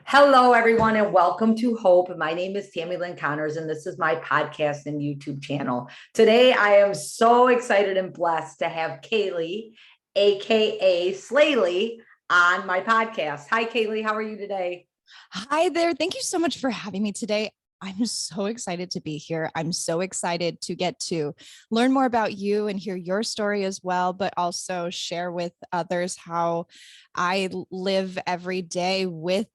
Hello, everyone, and welcome to Hope. My name is Tammy Lynn Connors, and this is my podcast and YouTube channel. Today, I am so excited and blessed to have Kaylee, aka SLAYLEE, on my podcast. Hi, Kaylee. How are you today? Hi there. Thank you so much for having me today. I'm so excited to be here. I'm so excited to get to learn more about you and hear your story as well, but also share with others how I live every day with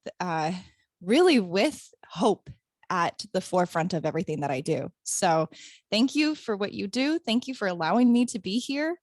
really with hope at the forefront of everything that I do. So thank you for what you do. Thank you for allowing me to be here.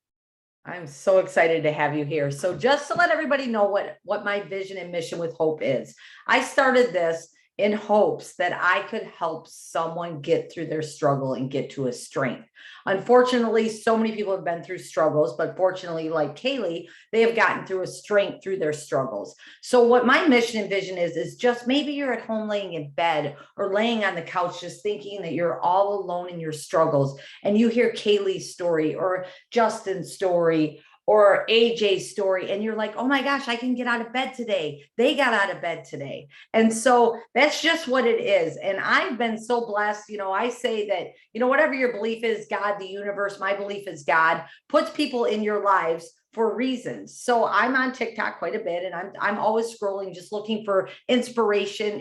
I'm so excited to have you here. So just to let everybody know what my vision and mission with Hope is, I started this in hopes that I could help someone get through their struggle and get to a strength. Unfortunately, so many people have been through struggles, but fortunately, like Kaylee, they have gotten through a strength through their struggles. So what my mission and vision is just maybe you're at home laying in bed or laying on the couch just thinking that you're all alone in your struggles, and you hear Kaylee's story or Justin's story or AJ's story, and you're like, oh my gosh, I can get out of bed today. They got out of bed today. And so that's just what it is. And I've been so blessed. I say that, whatever your belief is, God, the universe, my belief is God puts people in your lives for reasons. So I'm on TikTok quite a bit, and I'm always scrolling, just looking for inspiration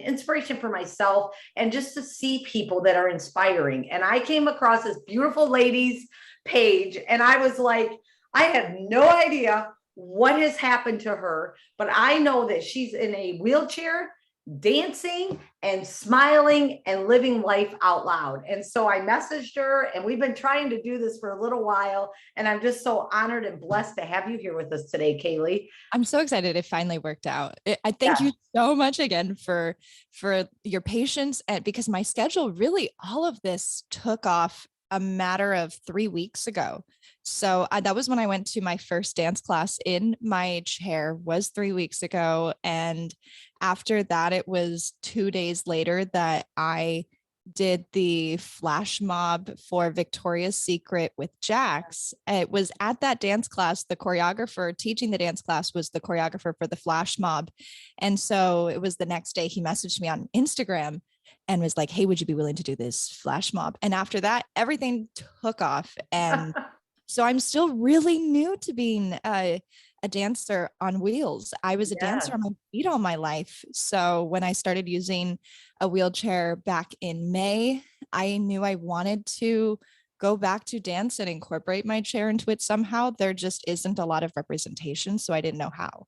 for myself, and just to see people that are inspiring. And I came across this beautiful lady's page, and I was like, I have no idea what has happened to her, but I know that she's in a wheelchair, dancing and smiling and living life out loud. And so I messaged her, and we've been trying to do this for a little while. And I'm just so honored and blessed to have you here with us today, Kaylee. I'm so excited it finally worked out. I thank Yeah. you so much again for your patience, and because my schedule, really all of this took off a matter of 3 weeks ago. So that was when I went to my first dance class in my chair, was 3 weeks ago. And after that, it was 2 days later that I did the flash mob for Victoria's Secret with Jax. It was at that dance class, the choreographer teaching the dance class was the choreographer for the flash mob. And so it was the next day he messaged me on Instagram and was like, hey, would you be willing to do this flash mob? And after that, everything took off. And so I'm still really new to being a dancer on wheels. I was a dancer on Yes. my feet all my life. So when I started using a wheelchair back in May, I knew I wanted to go back to dance and incorporate my chair into it somehow. There just isn't a lot of representation, so I didn't know how.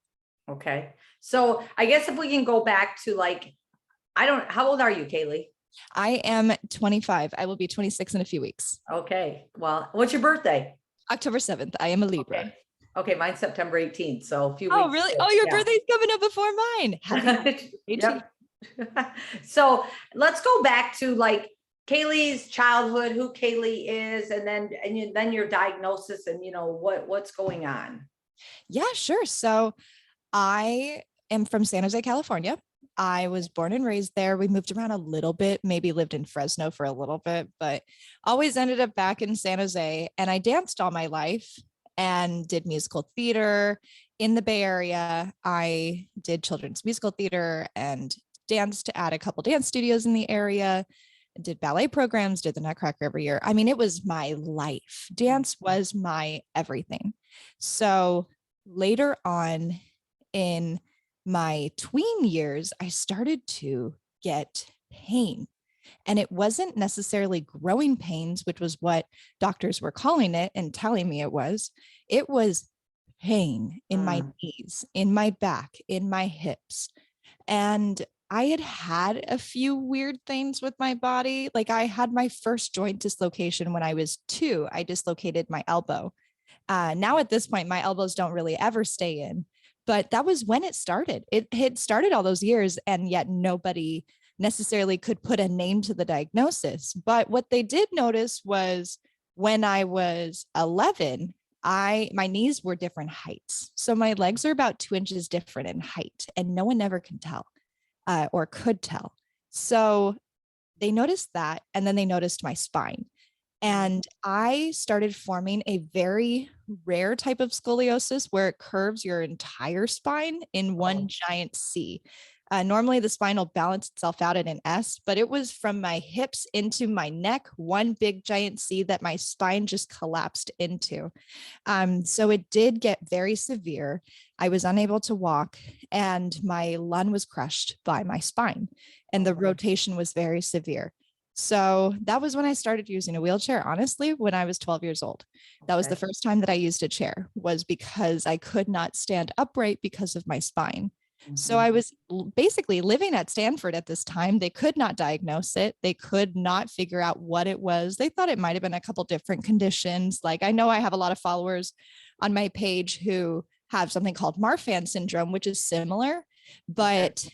Okay. So I guess if we can go back to how old are you, Kaylee? I am 25. I will be 26 in a few weeks. Okay. Well, what's your birthday? October 7th. I am a Libra. Okay. Okay, mine's September 18th, so a few Oh, weeks. really? Too. Oh, your Yeah. birthday's coming up before mine. Happy 18. Yep. So let's go back to Kaylee's childhood, who Kaylee is, and then your diagnosis, and what's going on. Yeah, sure. So I am from San Jose, California. I was born and raised there. We moved around a little bit, maybe lived in Fresno for a little bit, but always ended up back in San Jose. And I danced all my life and did musical theater in the Bay Area. I did children's musical theater and danced at a couple dance studios in the area, did ballet programs, did the Nutcracker every year. I mean, it was my life. Dance was my everything. So later on in my tween years, I started to get pain. And it wasn't necessarily growing pains, which was what doctors were calling it and telling me it was. It was pain in my knees, in my back, in my hips. And I had had a few weird things with my body. Like I had my first joint dislocation when I was 2. I dislocated my elbow. Now at this point, my elbows don't really ever stay in, but that was when it started. It had started all those years, and yet nobody necessarily could put a name to the diagnosis. But what they did notice was when I was 11, my knees were different heights. So my legs are about 2 inches different in height, and no one ever can tell or could tell. So they noticed that, and then they noticed my spine. And I started forming a very rare type of scoliosis where it curves your entire spine in one giant C. Normally the spine will balance itself out at an S, but it was from my hips into my neck, one big giant C that my spine just collapsed into. So it did get very severe. I was unable to walk, and my lung was crushed by my spine, and the rotation was very severe. So that was when I started using a wheelchair, honestly, when I was 12 years old. That was the first time that I used a chair, was because I could not stand upright because of my spine. So I was basically living at Stanford at this time. They could not diagnose it. They could not figure out what it was. They thought it might have been a couple different conditions. Like, I know I have a lot of followers on my page who have something called Marfan syndrome, which is similar, but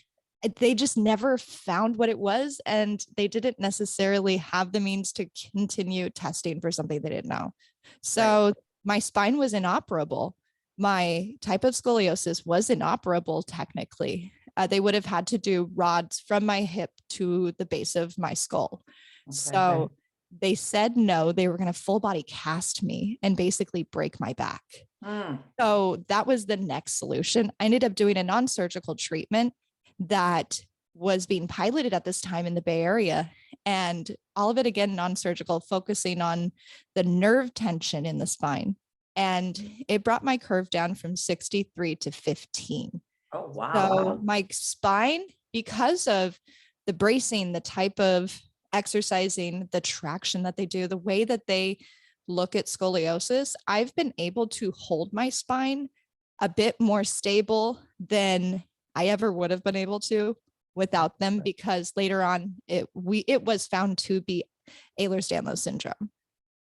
they just never found what it was. And they didn't necessarily have the means to continue testing for something they didn't know. So my spine was inoperable. My type of scoliosis was inoperable technically. They would have had to do rods from my hip to the base of my skull. So they said no, they were going to full body cast me and basically break my back. So that was the next solution. I ended up doing a non-surgical treatment that was being piloted at this time in the Bay Area. And all of it, again, non-surgical, focusing on the nerve tension in the spine. And it brought my curve down from 63 to 15. Oh, wow. So my spine, because of the bracing, the type of exercising, the traction that they do, the way that they look at scoliosis, I've been able to hold my spine a bit more stable than I ever would have been able to without them, because later on it was found to be Ehlers-Danlos Syndrome.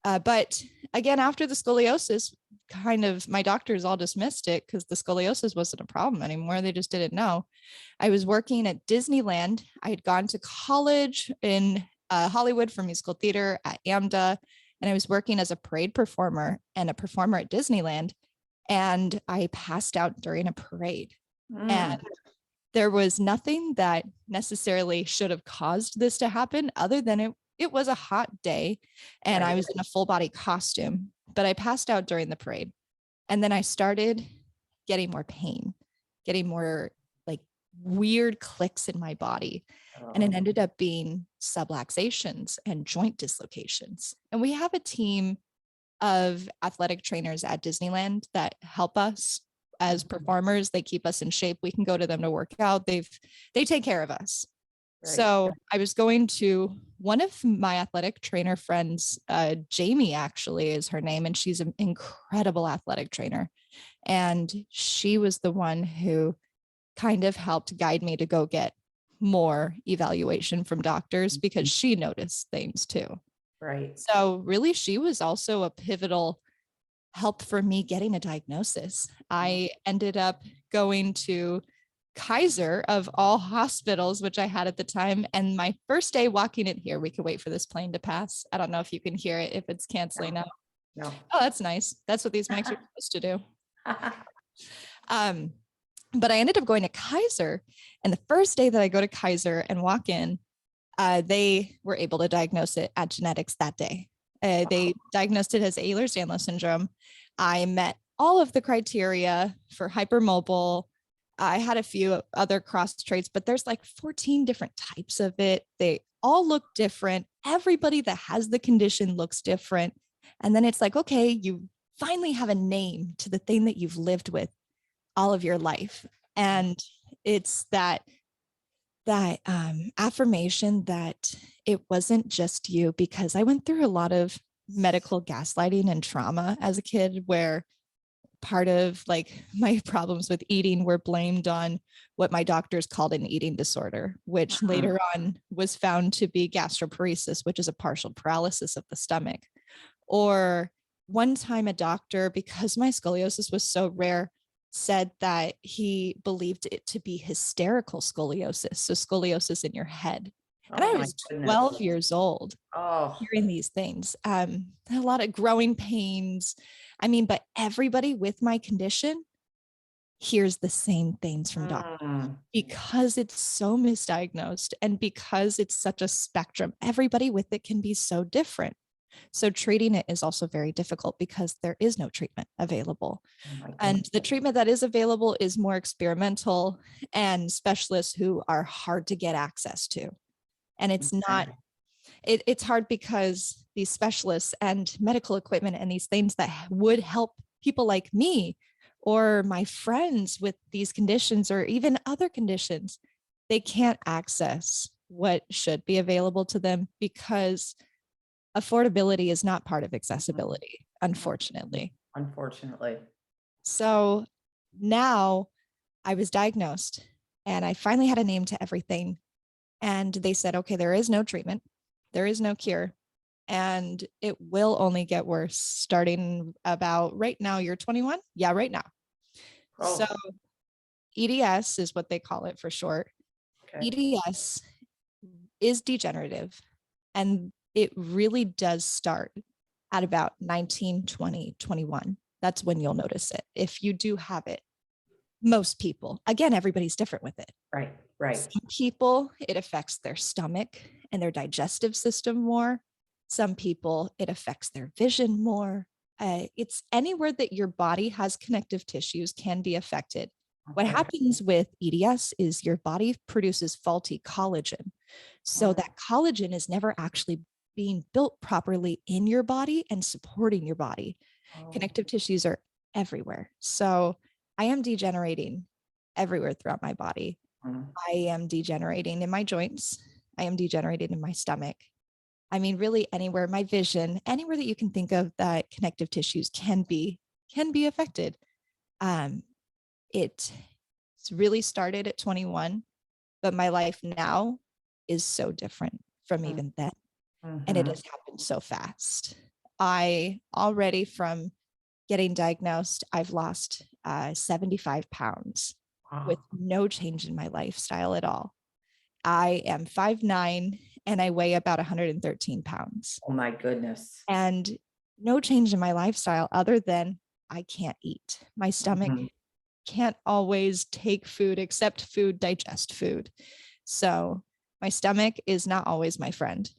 But again, after the scoliosis, kind of my doctors all dismissed it because the scoliosis wasn't a problem anymore. They just didn't know. I was working at Disneyland. I had gone to college in Hollywood for musical theater at AMDA, and I was working as a parade performer and a performer at Disneyland. And I passed out during a parade. And there was nothing that necessarily should have caused this to happen other than it was a hot day and I was in a full body costume, but I passed out during the parade. And then I started getting more pain, getting more like weird clicks in my body. And it ended up being subluxations and joint dislocations. And we have a team of athletic trainers at Disneyland that help us as performers. They keep us in shape. We can go to them to work out. They take care of us. So I was going to one of my athletic trainer friends, Jamie actually is her name, and she's an incredible athletic trainer. And she was the one who kind of helped guide me to go get more evaluation from doctors because she noticed things too. So really, she was also a pivotal help for me getting a diagnosis. I ended up going to Kaiser of all hospitals, which I had at the time. And my first day walking in here, we could wait for this plane to pass. I don't know if you can hear it, if it's canceling out. No. Oh, that's nice. That's what these mics are supposed to do. But I ended up going to Kaiser. And the first day that I go to Kaiser and walk in, they were able to diagnose it at genetics that day. They diagnosed it as Ehlers-Danlos Syndrome. I met all of the criteria for hypermobile. I had a few other cross traits, but there's like 14 different types of it. They all look different. Everybody that has the condition looks different. And then it's like, okay, you finally have a name to the thing that you've lived with all of your life. And it's that affirmation that it wasn't just you, because I went through a lot of medical gaslighting and trauma as a kid, where part of like my problems with eating were blamed on what my doctors called an eating disorder, which later on was found to be gastroparesis, which is a partial paralysis of the stomach. Or one time a doctor, because my scoliosis was so rare, said that he believed it to be hysterical scoliosis, so scoliosis in your head. And I was 12 years old hearing these things. A lot of growing pains. I mean, but everybody with my condition hears the same things from doctors because it's so misdiagnosed and because it's such a spectrum. Everybody with it can be so different. So treating it is also very difficult because there is no treatment available. Oh my And goodness. the treatment that is available is more experimental and specialists who are hard to get access to. And it's not, Okay. it's hard because these specialists and medical equipment and these things that would help people like me or my friends with these conditions or even other conditions, they can't access what should be available to them because affordability is not part of accessibility, unfortunately. Unfortunately. So now I was diagnosed and I finally had a name to everything. And they said, okay, there is no treatment, there is no cure, and it will only get worse starting about right now. You're 21? Yeah, right now. So Oh, EDS is what they call it for short. okay. EDS is degenerative, and it really does start at about 19, 20, 21. That's when you'll notice it. If you do have it, most people, again, everybody's different with it. Right, right. Some people, it affects their stomach and their digestive system more. Some people, it affects their vision more. It's anywhere that your body has connective tissues can be affected. What Okay. happens with EDS is your body produces faulty collagen. So that collagen is never actually being built properly in your body and supporting your body. Oh, Connective tissues are everywhere. So I am degenerating everywhere throughout my body. mm, I am degenerating in my joints. I am degenerating in my stomach. I mean, really anywhere, my vision, anywhere that you can think of that connective tissues can be affected. Um, it's really started at 21, but my life now is so different from mm, even then. And it mhm. has happened so fast. I already from getting diagnosed, I've lost 75 pounds with Wow. no change in my lifestyle at all. I am 5'9" and I weigh about 113 pounds. Oh my goodness. And no change in my lifestyle other than I can't eat. My stomach Mhm, can't always take food, accept food, digest food. So my stomach is not always my friend,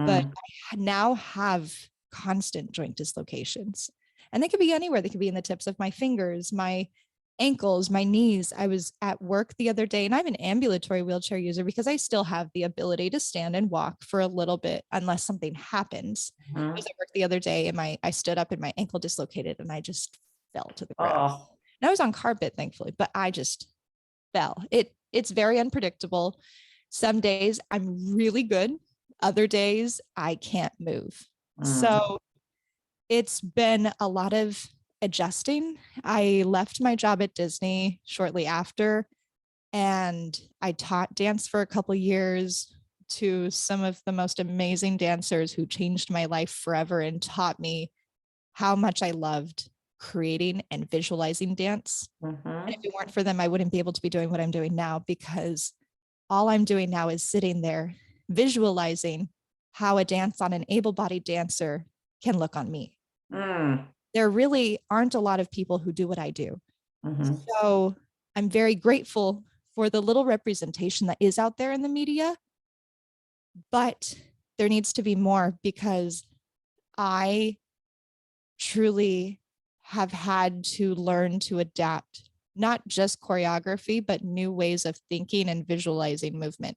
but mm, I now have constant joint dislocations. And they could be anywhere. They could be in the tips of my fingers, my ankles, my knees. I was at work the other day and I'm an ambulatory wheelchair user because I still have the ability to stand and walk for a little bit unless something happens. I was mhm. at work the other day and I stood up and my ankle dislocated and I just fell to the ground. Oh, And I was on carpet, thankfully, but I just fell. It's very unpredictable. Some days I'm really good. Other days I can't move. mm, So it's been a lot of adjusting. I left my job at Disney shortly after, and I taught dance for a couple years to some of the most amazing dancers who changed my life forever and taught me how much I loved creating and visualizing dance. And if mhm. it weren't for them, I wouldn't be able to be doing what I'm doing now because all I'm doing now is sitting there visualizing how a dance on an able-bodied dancer can look on me. Mm, There really aren't a lot of people who do what I do. mhm. So I'm very grateful for the little representation that is out there in the media, but there needs to be more because I truly have had to learn to adapt not just choreography, but new ways of thinking and visualizing movement.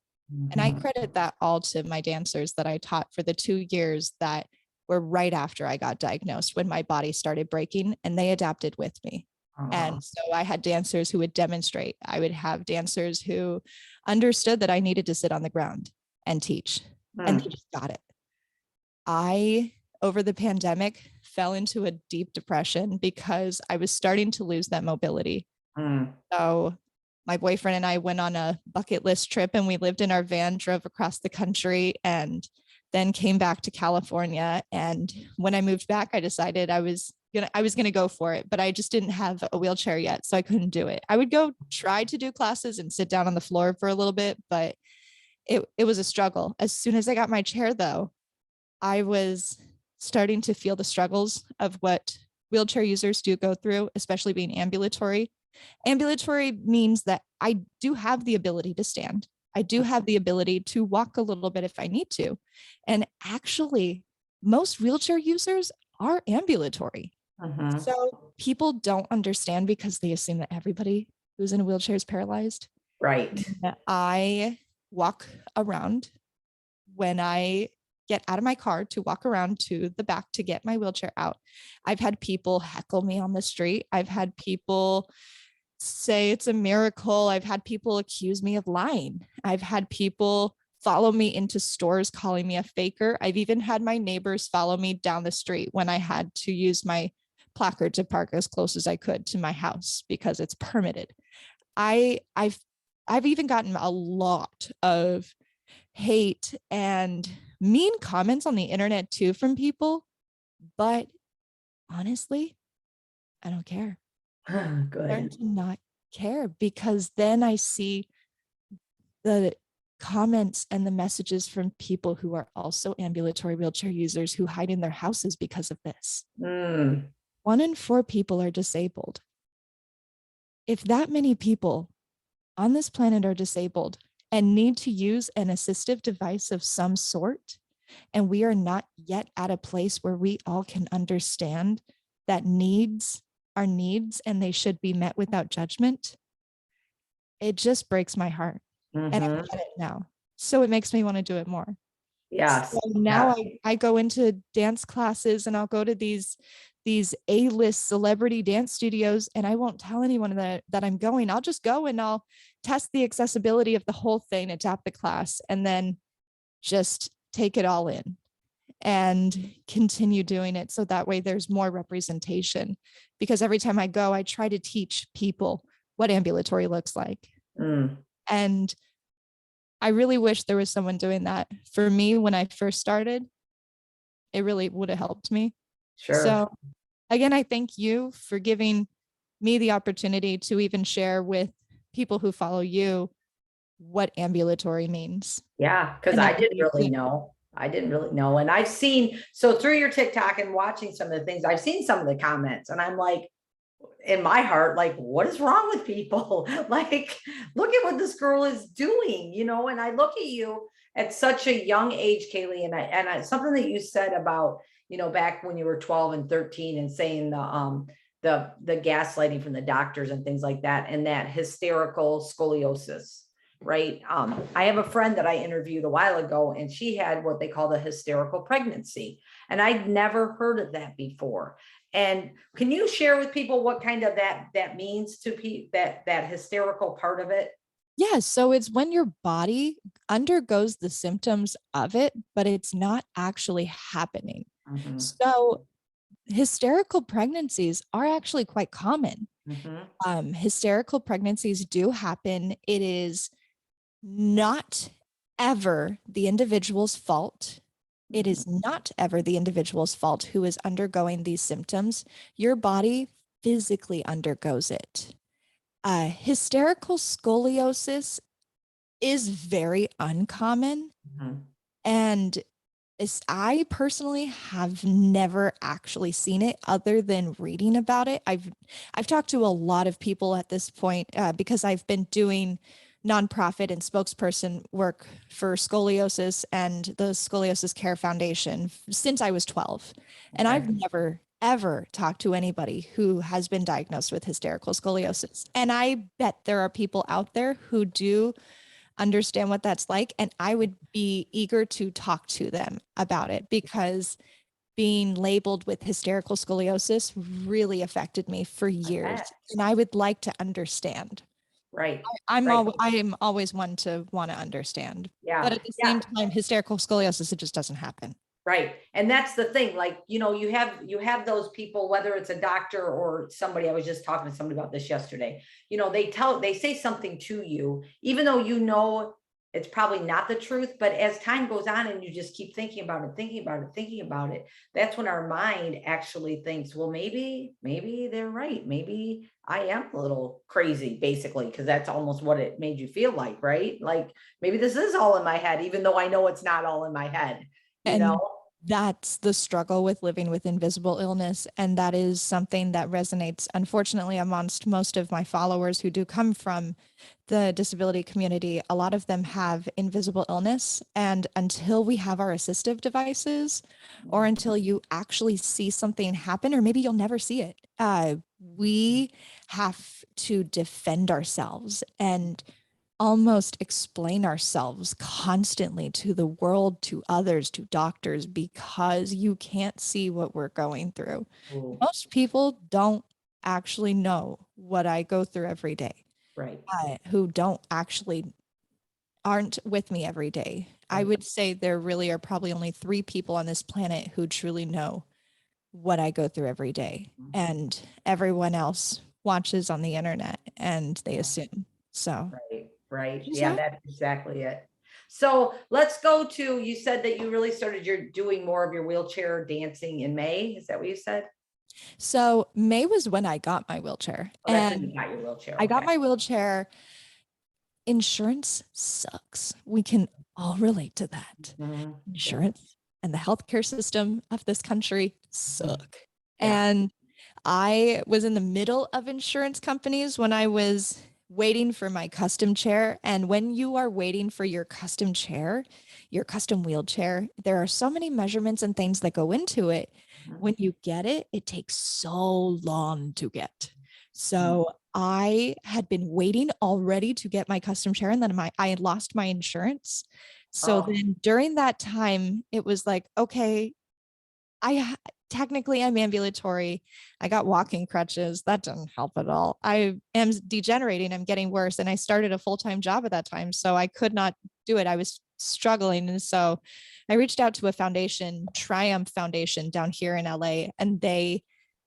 And I Mhm. credit that all to my dancers that I taught for the 2 years that were right after I got diagnosed when my body started breaking and they adapted with me. Oh, And so I had dancers who would demonstrate. I would have dancers who understood that I needed to sit on the ground and teach, and they mm, just got it. I, over the pandemic, fell into a deep depression because I was starting to lose that mobility. mm. So my boyfriend and I went on a bucket list trip and we lived in our van, drove across the country, and then came back to California. And when I moved back, I decided I was gonna go for it, but I just didn't have a wheelchair yet, so I couldn't do it. I would go try to do classes and sit down on the floor for a little bit, but it was a struggle. As soon as I got my chair, though, I was starting to feel the struggles of what wheelchair users do go through, especially being ambulatory. Ambulatory means that I do have the ability to stand. I do have the ability to walk a little bit if I need to. And actually, most wheelchair users are ambulatory. Mhm. So people don't understand because they assume that everybody who's in a wheelchair is paralyzed. Right. I walk around when I get out of my car to walk around to the back to get my wheelchair out. I've had people heckle me on the street. I've had people say it's a miracle. I've had people accuse me of lying. I've had people follow me into stores calling me a faker. I've even had my neighbors follow me down the street when I had to use my placard to park as close as I could to my house because it's permitted. I've even gotten a lot of hate and mean comments on the internet too from people, but honestly, I don't care. Learn Good. to not care because then I see the comments and the messages from people who are also ambulatory wheelchair users who hide in their houses because of this. Mm. 1 in 4 people are disabled. If that many people on this planet are disabled and need to use an assistive device of some sort, and we are not yet at a place where we all can understand that needs are needs and they should be met without judgment, it just breaks my heart. And I Mhm. get it now. So it makes me want to do it more. Yes. So now Yes. I go into dance classes and I'll go to these A-list celebrity dance studios and I won't tell anyone that I'm going. I'll just go and I'll test the accessibility of the whole thing, adapt the class, and then just take it all in and continue doing it. So that way there's more representation. Because every time I go, I try to teach people what ambulatory looks like. Mm. And I really wish there was someone doing that for me when I first started. It really would have helped me. Sure. So again, I thank you for giving me the opportunity to even share with people who follow you what ambulatory means. Yeah, because And I that didn't you really know. I didn't really know. And I've seen, so through your TikTok and watching some of the things, I've seen some of the comments and I'm like, in my heart, like, what is wrong with people? Like, look at what this girl is doing, and I look at you at such a young age, Kaylee, and something that you said about, back when you were 12 and 13 and saying the gaslighting from the doctors and things like that, and that hysterical scoliosis. Right. I have a friend that I interviewed a while ago, and she had what they call the hysterical pregnancy. And I'd never heard of that before. And can you share with people what kind of that means to that hysterical part of it? Yeah, so it's when your body undergoes the symptoms of it, but it's not actually happening. Mhm. So hysterical pregnancies are actually quite common. Mhm. Hysterical pregnancies do happen. It is not ever the individual's fault. It is not ever the individual's fault who is undergoing these symptoms. Your body physically undergoes it. Hysterical scoliosis is very uncommon. Mhm. And I personally have never actually seen it other than reading about it. I've talked to a lot of people at this point because I've been doing nonprofit and spokesperson work for scoliosis and the Scoliosis Care Foundation since I was 12. And Okay. I've never ever talked to anybody who has been diagnosed with hysterical scoliosis. And I bet there are people out there who do understand what that's like. And I would be eager to talk to them about it because being labeled with hysterical scoliosis really affected me for I bet. years. And I would like to understand. Right. I'm Right. I am always one to want to understand. But Yeah. at the Yeah. same time, hysterical scoliosis, it just doesn't happen. Right. And that's the thing. Like, you have those people, whether it's a doctor or somebody. I was just talking to somebody about this yesterday. They say something to you, even though it's probably not the truth. But as time goes on and you just keep thinking about it, thinking about it, thinking about it, that's when our mind actually thinks, well, maybe they're right. Maybe I am a little crazy, basically, because that's almost what it made you feel like, right? Like maybe this is all in my head, even though I know it's not all in my head, you And know? That's the struggle with living with invisible illness. And that is something that resonates, unfortunately, amongst most of my followers who do come from the disability community. A lot of them have invisible illness. And until we have our assistive devices, or until you actually see something happen, or maybe you'll never see it, we have to defend ourselves and almost explain ourselves constantly to the world, to others, to doctors, because you can't see what we're going through. Ooh, Most people don't actually know what I go through every day, right, who don't actually aren't with me every day. I right. would say there really are probably only 3 people on this planet who truly know what I go through every day. And everyone else watches on the internet and they Yeah. assume. So Right, right. there's Yeah, that. that's exactly it. So let's go to, you said that you really started your doing more of your wheelchair dancing in May. Is that what you said? So May was when I got my wheelchair, Oh, that's when and you got your wheelchair. I got Okay. my wheelchair. Insurance sucks. We can all relate to that. Mhm. Yeah. Insurance and the healthcare system of this country Mhm. suck. Yeah. And I was in the middle of insurance companies when I was waiting for my custom chair. And when you are waiting for your custom chair, your custom wheelchair, there are so many measurements and things that go into it. Mhm. When you get it, it takes so long to get. Mhm. So I had been waiting already to get my custom chair, and then I had lost my insurance. So Oh, then during that time, it was like, okay, technically I'm ambulatory. I got walking crutches. That doesn't help at all. I am degenerating. I'm getting worse. And I started a full-time job at that time. So I could not do it. I was struggling. And so I reached out to a foundation, Triumph Foundation down here in LA, and they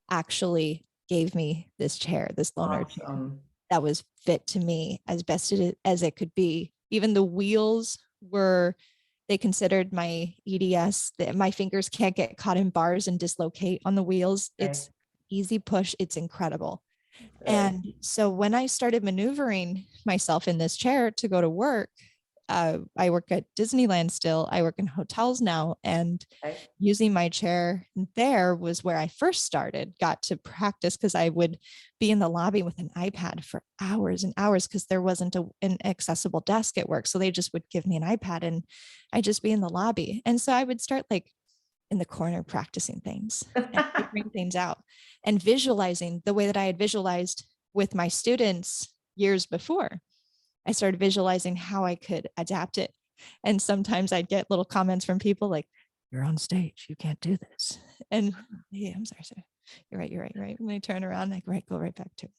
actually gave me this chair, this loaner chair awesome. that was fit to me as best as it could be. Even the wheels were, they considered my EDS, that my fingers can't get caught in bars and dislocate on the wheels. Okay. It's easy push. It's incredible. Good. And so when I started maneuvering myself in this chair to go to work, I work at Disneyland still. I work in hotels now, and Okay. using my chair there was where I first started, got to practice because I would be in the lobby with an iPad for hours and hours because there wasn't an accessible desk at work. So they just would give me an iPad and I'd just be in the lobby. And so I would start like in the corner practicing things and figuring things out and visualizing the way that I had visualized with my students years before. I started visualizing how I could adapt it. And sometimes I'd get little comments from people like, "You're on stage, you can't do this." And yeah, I'm sorry, sir. You're right, you're right, you're right. And I turn around, like, right, go right back to it.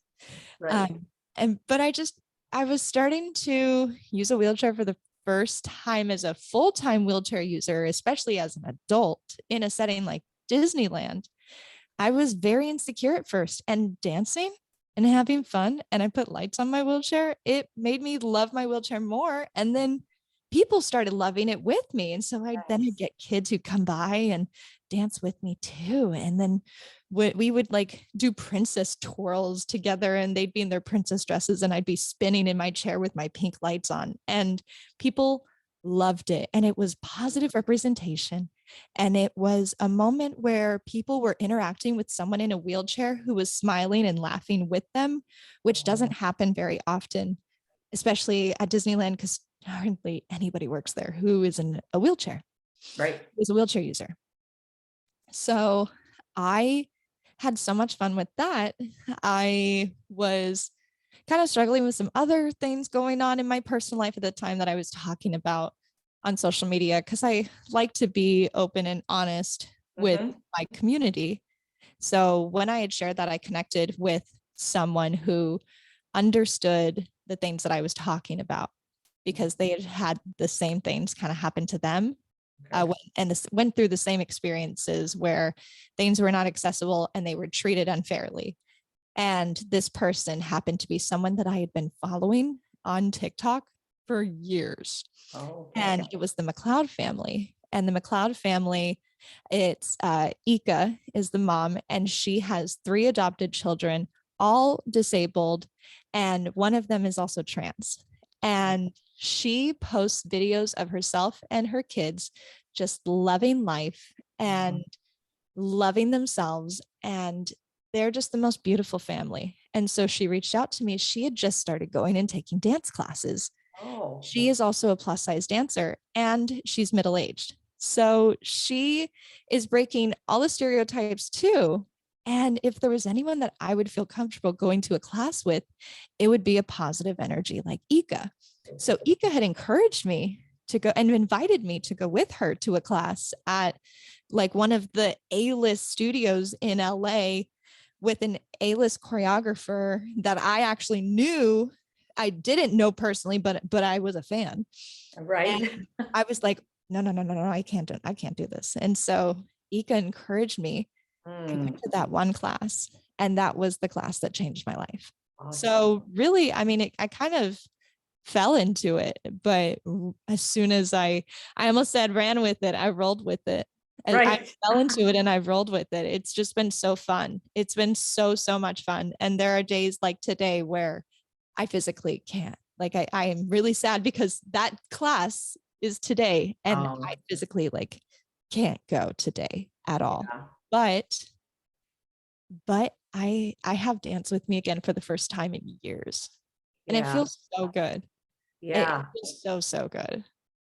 Right. Um, but I was starting to use a wheelchair for the first time as a full-time wheelchair user, especially as an adult in a setting like Disneyland. I was very insecure at first, and dancing and having fun, and I put lights on my wheelchair. It made me love my wheelchair more. And then people started loving it with me. And so I'd Nice. get kids who come by and dance with me too. And then we would like do princess twirls together, and they'd be in their princess dresses and I'd be spinning in my chair with my pink lights on. And people loved it. And it was positive representation. And it was a moment where people were interacting with someone in a wheelchair who was smiling and laughing with them, which doesn't happen very often, especially at Disneyland, because hardly anybody works there who is in a wheelchair, Right. who's a wheelchair user. So I had so much fun with that. I was kind of struggling with some other things going on in my personal life at the time that I was talking about on social media, because I like to be open and honest with Mhm. my community. So when I had shared that, I connected with someone who understood the things that I was talking about because they had had the same things kind of happen to them, Okay. went through the same experiences where things were not accessible and they were treated unfairly. And this person happened to be someone that I had been following on TikTok for years. Oh, okay. And it was the McLeod family. And the McLeod family, it's Ika is the mom, and she has 3 adopted children, all disabled. And one of them is also trans. And she posts videos of herself and her kids just loving life and loving themselves. And they're just the most beautiful family. And so she reached out to me. She had just started going and taking dance classes. Oh, She is also a plus size dancer and she's middle aged. So she is breaking all the stereotypes too. And if there was anyone that I would feel comfortable going to a class with, it would be a positive energy like Ika. So Ika had encouraged me to go and invited me to go with her to a class at like one of the A-list studios in LA with an A-list choreographer that I actually knew. I didn't know personally, but I was a fan. right. And I was like, no, I can't do this. And so Ika encouraged me. I went to that one class, and that was the class that changed my life. Awesome. So really, I mean, I kind of fell into it, but as soon as I almost said ran with it, I rolled with it. And I Right. fell into it and I rolled with it. It's just been so fun. It's been so much fun. And there are days like today where I physically can't. Like I am really sad because that class is today and I physically like can't go today at all. Yeah. But I have dance with me again for the first time in years. And it Yeah. feels so good. It Yeah. feels so good.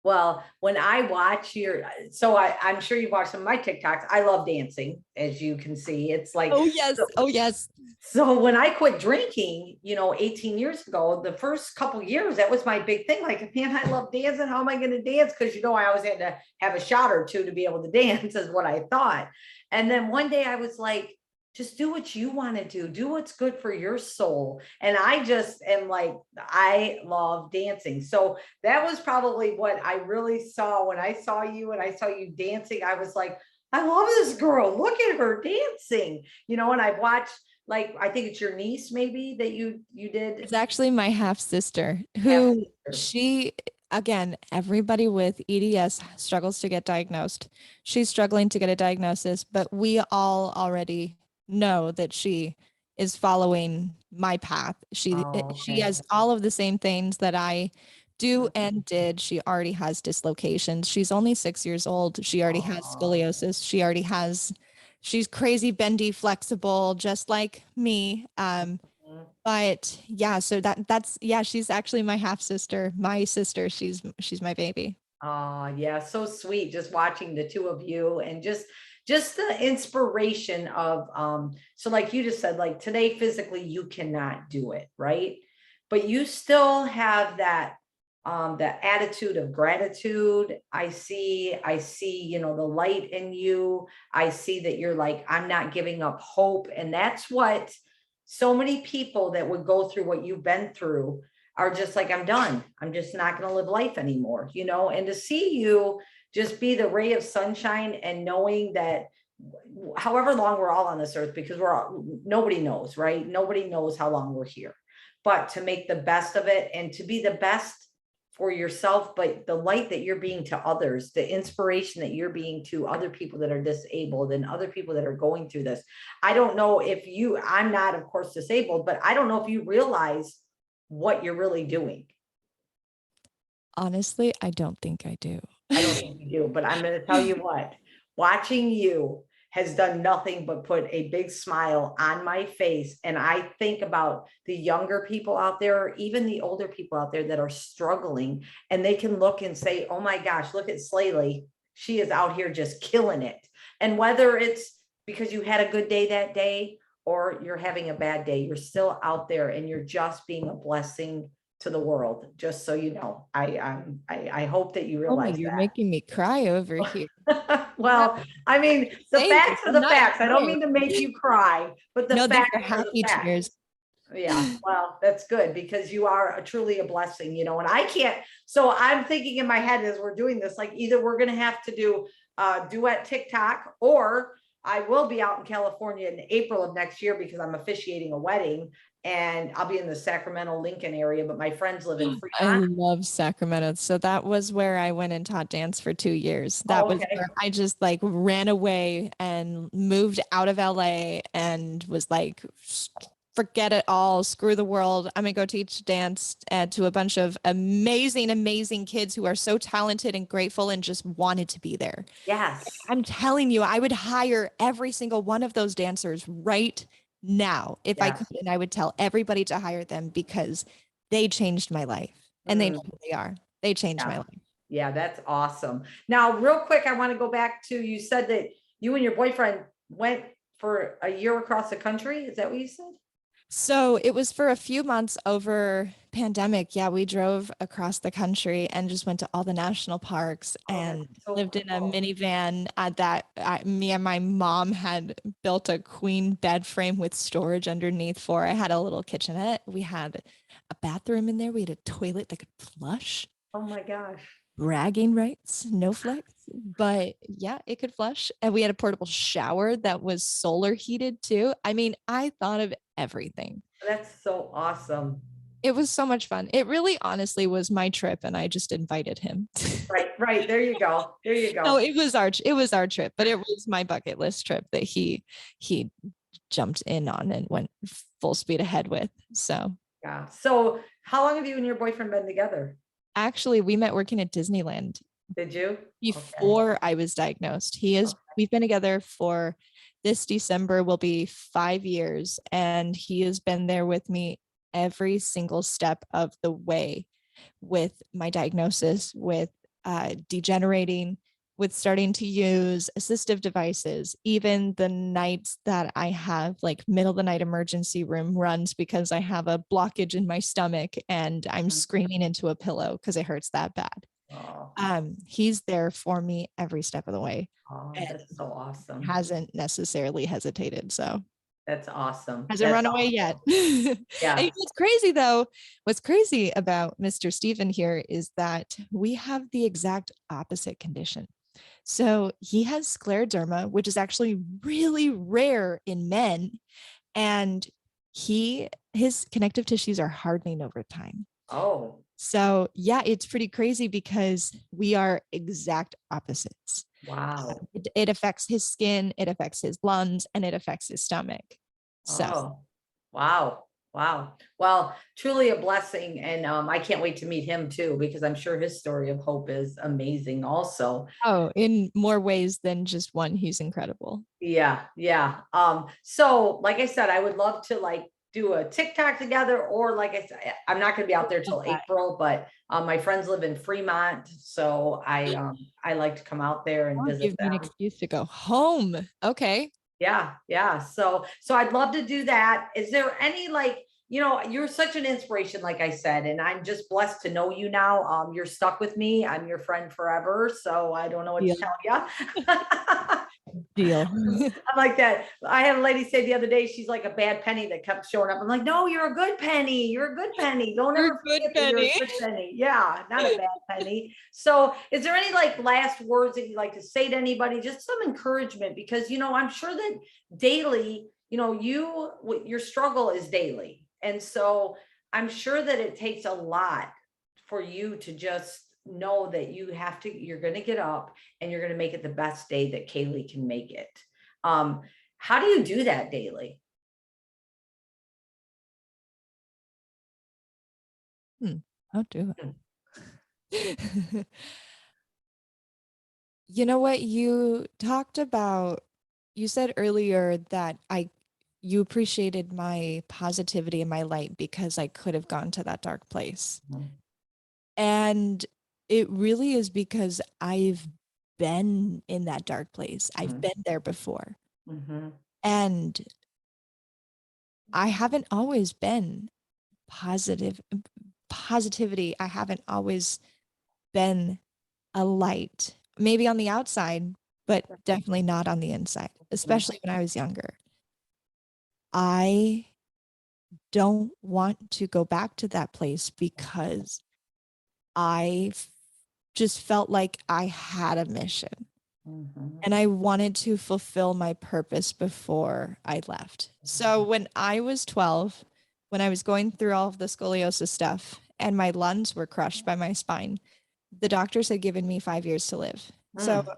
Well, when I watch I'm sure you've watched some of my TikToks. I love dancing, as you can see. It's like, Oh yes. so, Oh yes. so when I quit drinking, 18 years ago, the first couple years, that was my big thing. Like, man, I love dancing. How am I going to dance? Because, I always had to have a shot or two to be able to dance, is what I thought. And then one day I was like, just do what you want to do what's good for your soul. And I just am like, I love dancing. So that was probably what I really saw when I saw you and I saw you dancing. I was like, I love this girl. Look at her dancing, and I've watched, like, I think it's your niece maybe that you did. It's actually my half sister who Half-sister. again, everybody with EDS struggles to get diagnosed. She's struggling to get a diagnosis, but we all already know that she is following my path. Oh, She okay. has all of the same things that I do and did. She already has dislocations. She's only 6 years old. She already has Oh, scoliosis. She's crazy, bendy, flexible, just like me. But yeah, so that's yeah, she's actually my half sister. My sister, she's my baby. oh, yeah, so sweet just watching the two of you and just the inspiration of so like you just said, like today physically you cannot do it, right? But you still have that attitude of gratitude. I see, the light in you. I see that you're like, I'm not giving up hope. And that's what so many people that would go through what you've been through are just like, I'm done. I'm just not going to live life anymore, and to see you just be the ray of sunshine and knowing that however long we're all on this earth, because nobody knows, right? Nobody knows how long we're here, but to make the best of it and to be the best for yourself, but the light that you're being to others, the inspiration that you're being to other people that are disabled and other people that are going through this. I don't know if I'm not, of course, disabled, but I don't know if you realize what you're really doing. Honestly, I don't think I do. I don't think you do, but I'm going to tell you what, watching you has done nothing but put a big smile on my face. And I think about the younger people out there, or even the older people out there that are struggling, and they can look and say, oh my gosh, look at SLAYLEE. She is out here just killing it. And whether it's because you had a good day that day or you're having a bad day, you're still out there and you're just being a blessing to the world. Just so you know, I hope that you Oh my, realize you're that. making me cry over here. Well, I mean, the Say this, facts are I'm the not facts. I don't crying. mean to make you cry, but the No, these are facts are the happy facts. tears. Yeah, well, that's good because you are truly a blessing, and I can't. So I'm thinking in my head as we're doing this, like either we're going to have to do duet TikTok, or I will be out in California in April of next year because I'm officiating a wedding and I'll be in the Sacramento, Lincoln area, but my friends live in I Fremont. love Sacramento. So that was where I went and taught dance for 2 years. That Oh, was okay. where I just like ran away and moved out of LA and was like forget it all, screw the world. I'm gonna go teach dance to a bunch of amazing, amazing kids who are so talented and grateful and just wanted to be there. Yes. I'm telling you, I would hire every single one of those dancers right now if I could, Yes. and I would tell everybody to hire them because they changed my life and they know Mm, who they are. They changed my yeah. life. Yeah, that's awesome. Now, real quick, I want to go back to, you said that you and your boyfriend went for a year across the country. Is that what you said? So it was for a few months over pandemic. Yeah, we drove across the country and just went to all the national parks Oh, that's and so lived in a cool. minivan me and my mom had built a queen bed frame with storage underneath for. I had a little kitchenette. We had a bathroom in there. We had a toilet that could flush. Oh my gosh. Bragging rights, no flex, but yeah, it could flush. And we had a portable shower that was solar heated too. I mean, I thought of everything. That's so awesome. It was so much fun. It really honestly was my trip and I just invited him. Right, right. There you go. There you No, go. it was our trip, but it was my bucket list trip that he jumped in on and went full speed ahead with. So Yeah. So how long have you and your boyfriend been together? actually we met working at Disneyland Did you? Okay. before I was diagnosed. We've been together for this December will be 5 years, and he has been there with me every single step of the way with my diagnosis, with degenerating, with starting to use assistive devices, even the nights that I have like middle of the night emergency room runs because I have a blockage in my stomach and I'm Mhm. screaming into a pillow because it hurts that bad. Oh, He's there for me every step of the way oh, and that's so awesome. hasn't necessarily hesitated. So That's awesome. hasn't That's run away yet. awesome. And Yeah. what's crazy though, what's crazy about Mr. Steven here is that we have the exact opposite condition. So he has scleroderma, which is actually really rare in men. And his connective tissues are hardening over time. Oh, So yeah, it's pretty crazy because we are exact opposites. wow. It affects his skin, it affects his lungs, and it affects his stomach. So, Oh, wow. Wow. Well, truly a blessing. And I can't wait to meet him too, because I'm sure his story of hope is amazing also. oh, in more ways than just one, he's incredible. Yeah, yeah. So like I said, I would love to like do a TikTok together, or like I said, I'm not gonna be out there till April, but my friends live in Fremont. So I like to come out there and Oh, visit give me an them. excuse to go home. Okay. Yeah, yeah. So I'd love to do that. Is there any like, you're such an inspiration, like I said, and I'm just blessed to know you now. You're stuck with me. I'm your friend forever. So I don't know what to Deal. tell you. Deal. I'm like that. I had a lady say the other day, she's like a bad penny that kept showing up. I'm like, no, you're a good penny. You're a good penny. Don't You're ever good, forget that you're a Penny. good penny. Yeah, not a bad penny. So is there any like last words that you'd like to say to anybody? Just some encouragement, because I'm sure that daily, your struggle is daily. And so I'm sure that it takes a lot for you to just know that you're going to get up and you're going to make it the best day that Kaylee can make it. Um, how do you do that daily? I'll do Hmm. it. You know what? You said earlier that you appreciated my positivity and my light because I could have gone to that dark place. And it really is because I've been in that dark place. I've Mhm, been there before. mhm, And I haven't always been positive. Positivity, I haven't always been a light, maybe on the outside, but definitely not on the inside, mhm, especially when I was younger. I don't want to go back to that place because I just felt like I had a mission mhm, and I wanted to fulfill my purpose before I left. So when I was 12, when I was going through all of the scoliosis stuff and my lungs were crushed by my spine, the doctors had given me 5 years to live. So mm.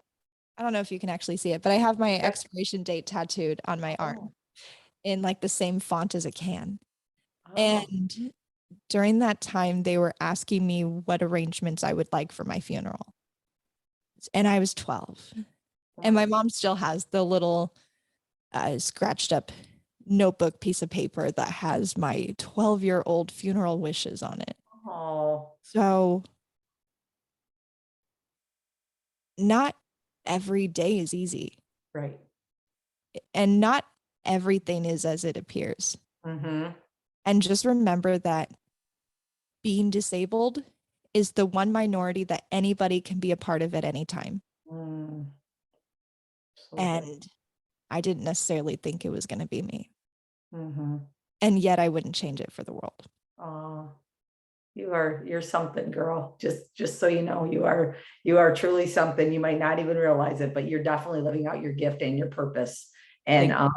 I don't know if you can actually see it, but I have my Yep. expiration date tattooed on my Oh, arm. in like the same font as a can. Oh, And during that time, they were asking me what arrangements I would like for my funeral. And I was 12. And my wow. mom still has the little scratched up notebook piece of paper that has my 12-year-old funeral wishes on it. Oh, So not every day is easy, right. and not everything is as it appears. Mm-hmm. And just remember that being disabled is the one minority that anybody can be a part of at any time. Mm, absolutely. And I didn't necessarily think it was going to be me. Mm-hmm. And yet I wouldn't change it for the world. Oh, you're something, girl. Just so you know, you are truly something. You might not even realize it, but you're definitely living out your gift and your purpose. And Thank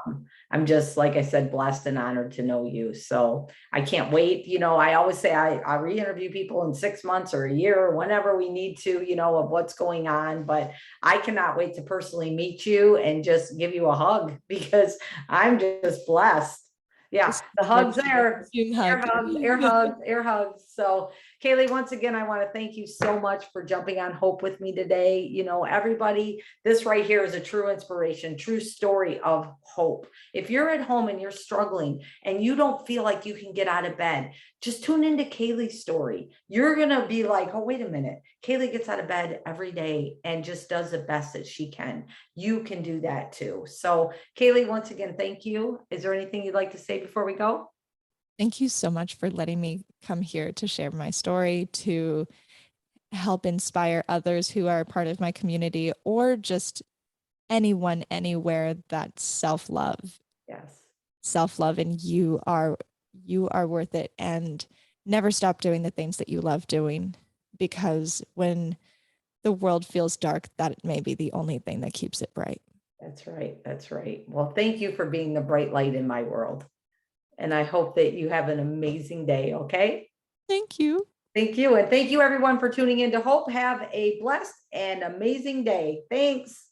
I'm just, like I said, blessed and honored to know you. So I can't wait. I always say I re-interview people in 6 months or a year or whenever we need to, of what's going on. But I cannot wait to personally meet you and just give you a hug because I'm just blessed. Yeah, Just the ready hugs for the there. Zoom Air hug. hugs, air hugs, air hugs. So, Kaylee, once again, I want to thank you so much for jumping on Hope with me today. Everybody, this right here is a true inspiration, true story of hope. If you're at home and you're struggling and you don't feel like you can get out of bed, just tune into Kaylee's story. You're going to be like, oh, wait a minute. Kaylee gets out of bed every day and just does the best that she can. You can do that too. So, Kaylee, once again, thank you. Is there anything you'd like to say before we go? Thank you so much for letting me come here to share my story, to help inspire others who are part of my community, or just anyone anywhere. That's self-love. Yes. Self-love, and you are worth it. And never stop doing the things that you love doing, because when the world feels dark, that may be the only thing that keeps it bright. That's right. That's right. Well, thank you for being the bright light in my world. And I hope that you have an amazing day. Okay. Thank you. Thank you. And thank you, everyone, for tuning in to Hope. Have a blessed and amazing day. Thanks.